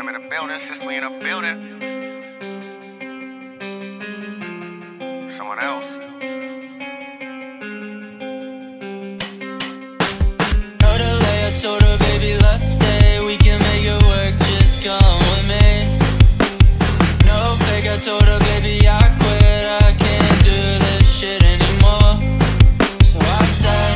I'm in a building, since we in a building. Someone else. Told her lay, I told her, baby, let's stay. We can make it work, just come with me. No fake, I told her, baby, I quit. I can't do this shit anymore. So I said,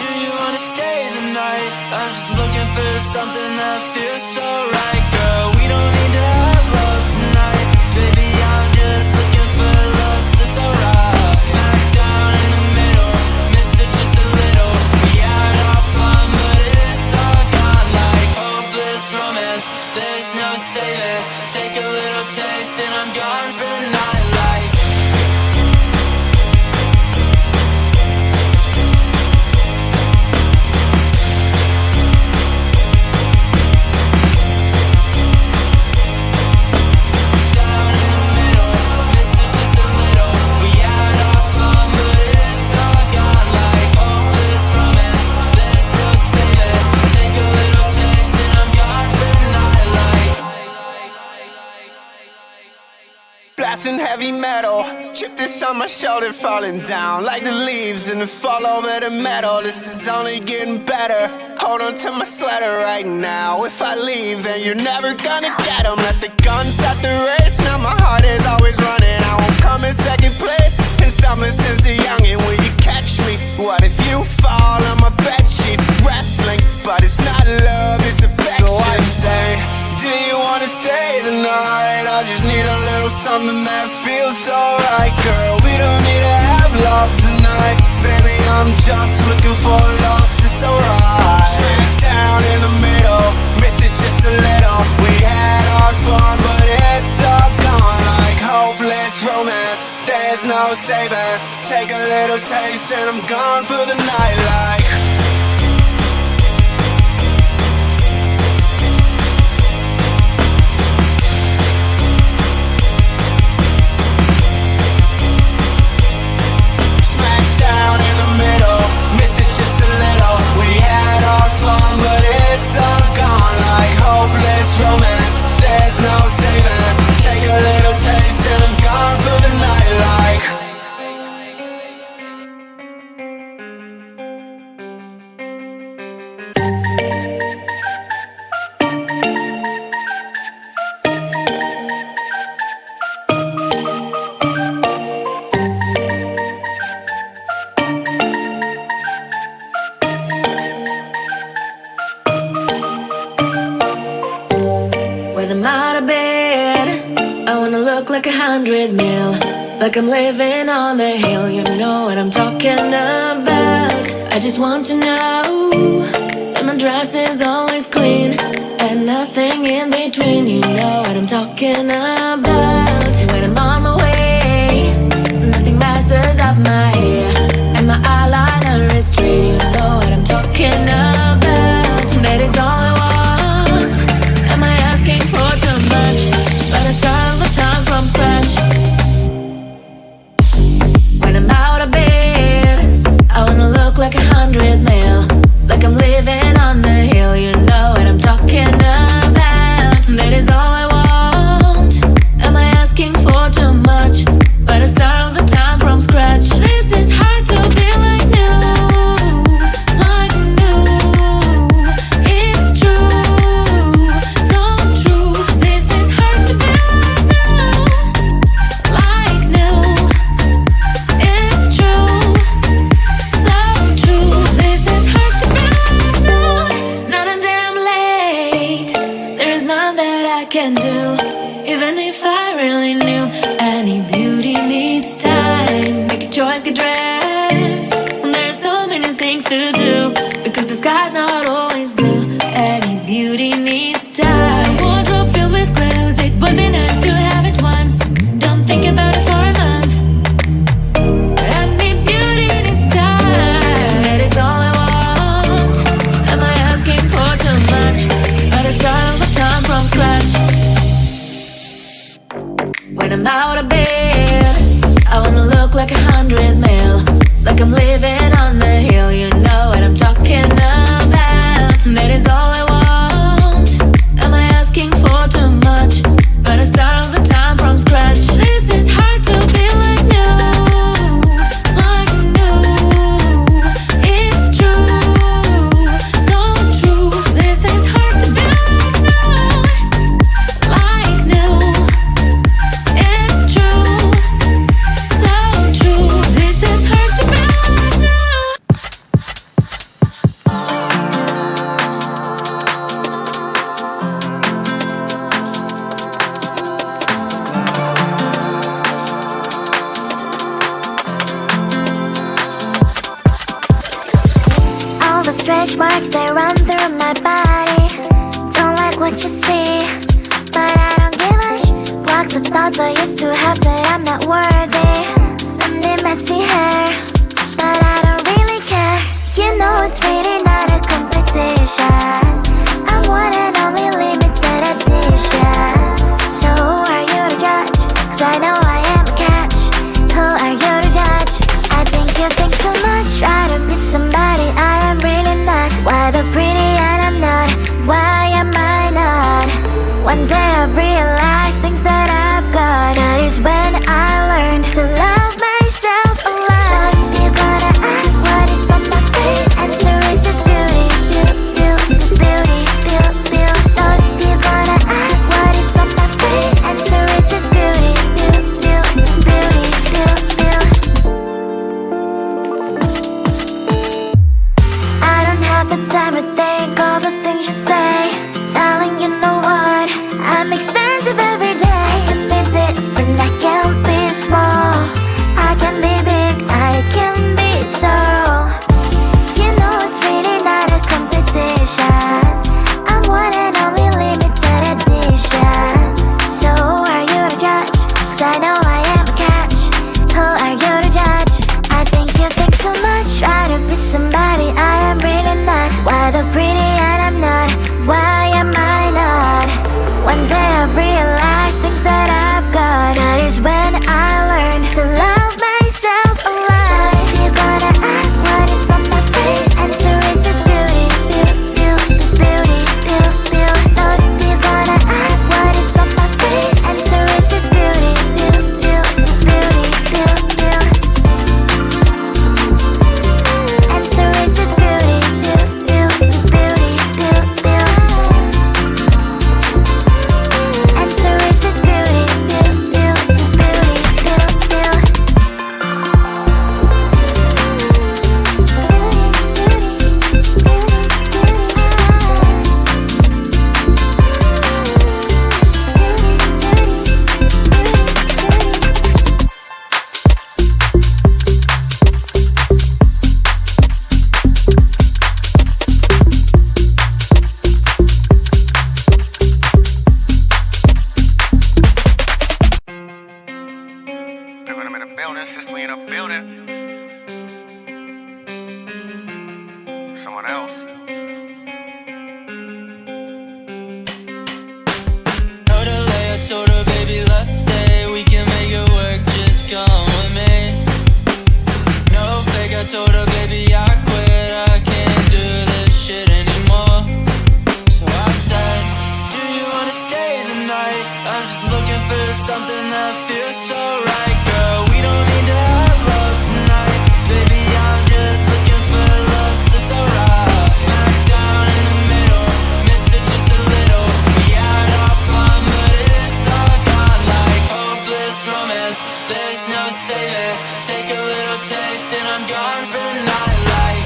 do you wanna stay the night? I'm just looking for something that feels so right, girl. We don't need to have love tonight. Baby, I'm just looking for love, it's alright. Smack down in the middle, missed it just a little. We had our fun, but it's all gone like hopeless romance. There's no saving. Take a little taste and I'm gone for the night like. Blasting heavy metal, chip this on my shoulder, falling down like the leaves and then fall over the metal. This is only getting better. Hold on to my sweater right now. If I leave, then you're never gonna get 'em. Let the guns at the race. Now my heart is always running. I won't come in second place. Been stumbling since a youngin'. Will you catch me? What if you fall on my bed sheets? Wrestling, but it's not love, it's affection. So I say, do you wanna stay the night? I just need a little something that feels so right, girl. We don't need to have love tonight. Baby, I'm just looking for love, it's alright. Smack down in the middle, miss it just a little. We had our fun, but it's all gone like hopeless romance. There's no saving. Take a little taste and I'm gone for the night like. Down in the middle, miss it just a little. We had our fun, but it's all gone like hopeless romance. There's no saving. Take a little taste and I'm gone for the night like. When I'm out of bed, I wanna look like 100 mil, like I'm living on the hill. You know what I'm talking about. I just want to know that my dress is always clean and nothing in between. You know what I'm talking about. When I'm on my way, nothing messes up my hair, and my eyeliner is straight. You know what I'm talking about. That is all I want. Am I asking for too much? But I start all the time from scratch. When I'm out of bed, I wanna look like 100 mil, like I'm living on the hill. You know what I'm talking about. That is all I want. Am I asking for too much? But I start all the time from scratch. This is hard to be like new, like new. It's true, so true. This is hard to be like new, it's true, so true. This is hard to be like new. Not until I'm late, there is none that I can do. Even if I really knew, any beauty needs time. Make a choice, get dressed, and there's so many things to do, because the sky's not always blue. Any beauty needs time. Wardrobe filled with clothes, it would be nice to have it once. Don't think about it for a month. Any beauty needs time. That is all I want. Am I asking for too much? But I start all the time from scratch. When I'm out of bed, I wanna look like 100 mil, like I'm living on the hill. You know what I'm talking about. That is all I want. Am I asking for too sparks that run through my body. Don't like what you see, but I don't give a block the thoughts I used to have that I'm not worthy. Someday messy hair, but I don't really care. You know it's really not a competition. I'm one and only limited edition. So who are you to judge? 'Cause I know I am a catch. Who are you to judge? I think you think too much. Try to be somebody I am really not. Why the pretty and I'm not? Why am I not? One day I've realized things that I've got. That is when I learned to love myself a lot. So if you're gonna ask what is on my face, answer is just beauty, beauty, beauty, beauty, beauty. So if you're gonna ask what is on my face, answer is just beauty, beauty, beauty, beauty, beauty. I don't have the time to think all the things you say. Darling, you know what? I'm expensive every day. I can be different, I can be small. I can be big, I can be tall. You know it's really not a competition. I'm one and only limited edition. So who are you to judge? 'Cause I know I am a catch. Who are you to judge? I think you think too much. Try to be somebody I am really not. Why the pretty and I'm not? Why am I not? One day I've realized things that I've got. That is when I learned to love myself a lot. So if you're gonna ask what is on my face, answer is just beauty, beauty, beauty, beauty, beauty, beauty. So if you're gonna ask what is on my face, answer is just beauty, beauty, beauty, beauty, beauty, beauty. Answer is just beauty, beauty, beauty, beauty, beauty, beauty. Answer is just beauty, beauty, beauty, beauty, beauty, beauty. Living them in a building, Sicily in a building. Someone else. Told her later, told her baby let's stay. We can make it work, just come with me. No fake, I told her baby I quit. I can't do this shit anymore. So I said, do you wanna stay the night? I'm just looking for something that feels so right, girl. We don't need to have love tonight, baby. I'm just looking for love, that's alright. Back down in the middle, missed it just a little. We had our fun, but it's all gone like hopeless romance. There's no saving. Take a little taste and I'm gone for the night. Like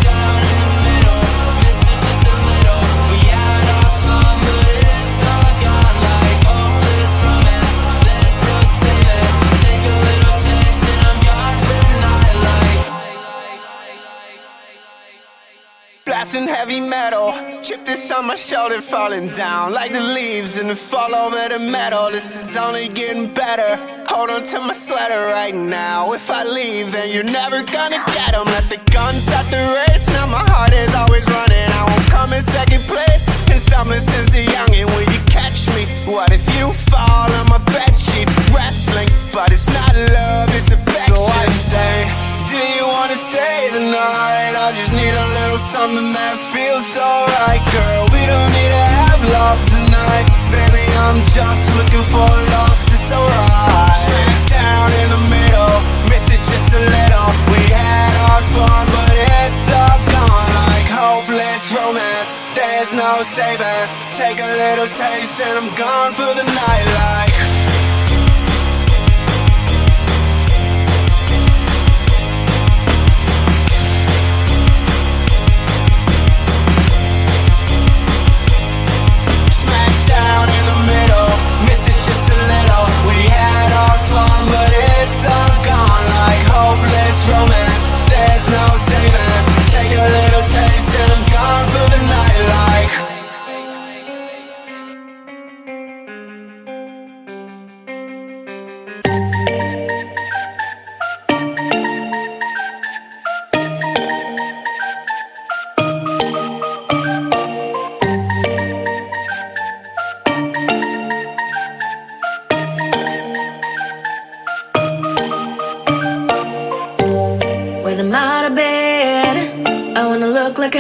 down in the middle, missed it just a little. We had our fun, but it's all gone like hopeless romance. There's no saving. Take a little taste and I'm gone for the night. Like Blasting heavy metal, chip this on my shoulder, falling down like the leaves and the fall over the metal. This is only getting better. Hold on to my sweater right now. If I leave, then you're never gonna get 'em. Let the guns start the race. Now my heart is always running. I won't come in second place. Been stumbling since a youngin'. Will you catch me? What if you fall on my bed sheets? Wrestling, but it's not love, it's affection. So I say, do you wanna stay the night? I just need a little something that feels so right, girl. We don't need to have love tonight, baby. I'm just looking for lost, it's alright. Straight down in the middle, miss it just a little. We had our fun, but it's all gone like hopeless romance. There's no saving. Take a little taste and I'm gone for the night. Like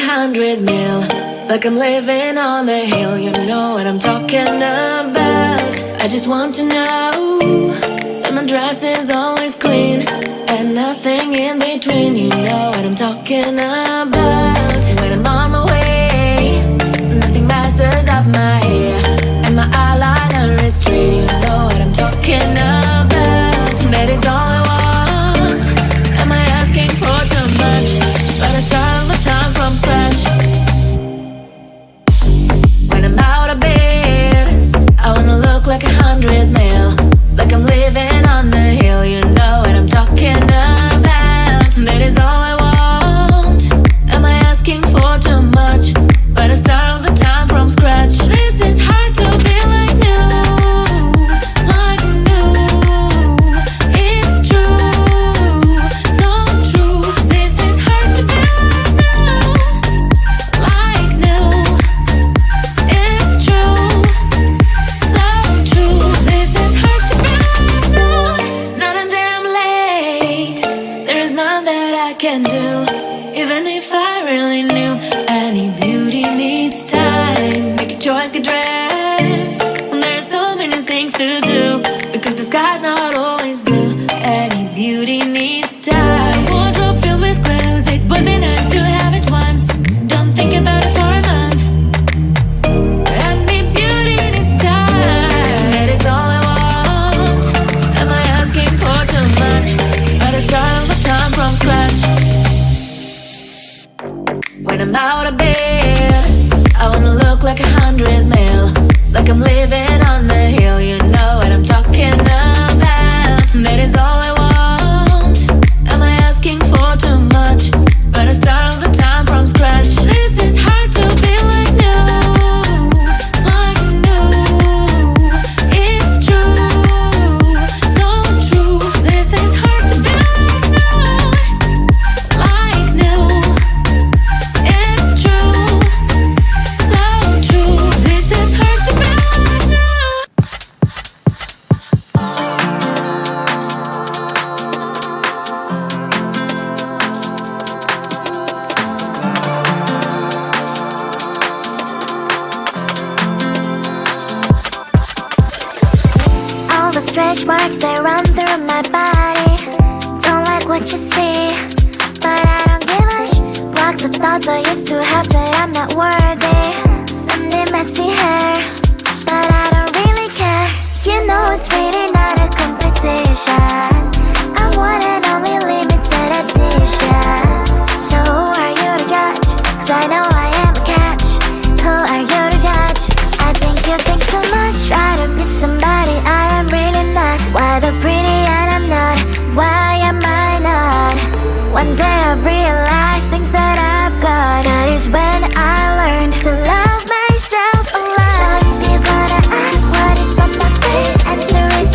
100 mil. Like I'm living on the hill, you know what I'm talking about. I just want to know that my dress is always clean and nothing in between, you know what I'm talking about. When I'm on my way, nothing messes up my hair, and my eyeliner is straight, you know what I'm talking about. That is all I want. Am I asking for too much? But I start all the time from scratch. When I'm out of bed, I wanna look like 100 mil. Like I'm living on the hill, you know what I'm talking about. That is all I want. Am I asking for too much? But I start all the time from scratch. This is hard to be like new, like new. It's true, so true. This is hard to be like new, it's true, so true. This is hard to be like new. Not a damn late. There is none that I can do. Even if I really knew, any beauty needs time. Make a choice, get dressed. And there are so many things to do, because the sky's not always blue. Any beauty needs time. Wardrobe filled with clothes, it would be nice to have it once. Don't think about it for a month. Any beauty needs time. That is all I want. Am I asking for too much? But I start all the time from scratch. When I'm out of bed, I wanna look like 100 mil. Like I'm living on the hill, you know what I'm talking about. That is all I want. Am I asking for too much? But I start all the time from scratch. This is hard to be like new, like new. It's true, so true. This is hard to be like new. It's true, so true. This is hard to be like new. All the stretch marks, they run through my body. Don't like what you see, but I don't give a block the thoughts I used to have that I'm not worthy. Someday messy hair, but I don't really care. You know it's really not a competition. I'm one and only limited edition. So who are you to judge? 'Cause I know I am a catch. Who are you to judge? I think you think too much. Try to be somebody I am really not. Why the pretty and I'm not? Why am I not? One day I've realized things that I've got. That is when I learned to love myself a lot. So if you're gonna ask what is on my face, answer is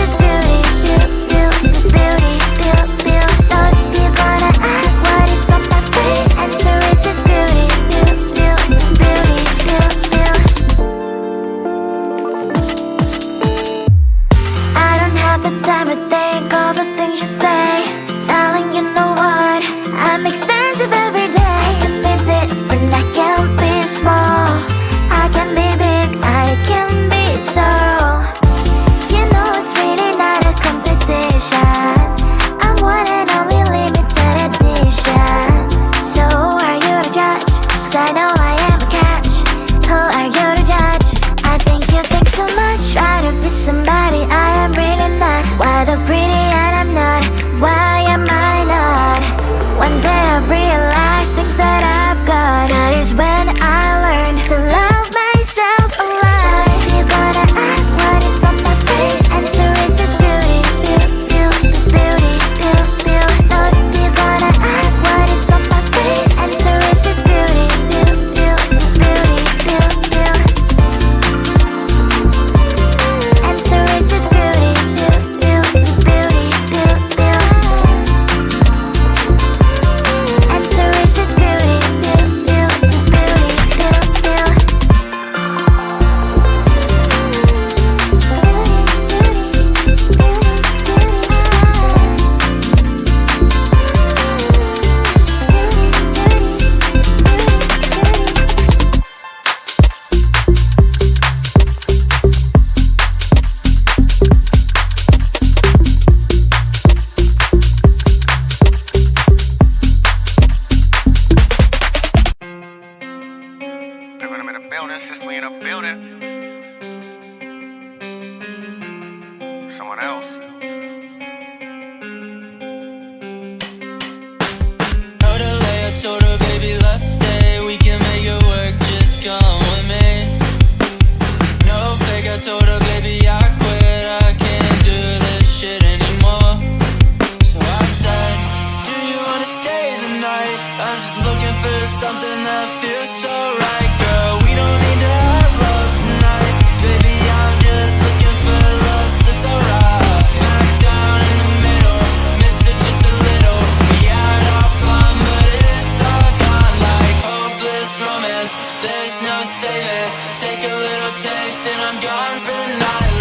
someone else. I told her, baby, let's stay. We can make it work, just come with me. No fake, I told her, baby, I quit. I can't do this shit anymore. So I said, do you wanna stay the night? I'm just looking for something that feels so right, girl. We don't need to have love tonight. Baby, I'm just looking for love, that's alright. Smack down in the middle, miss it just a little. We had our fun, but it's all gone like hopeless romance. There's no saving. Take a little taste and I'm gone for the night.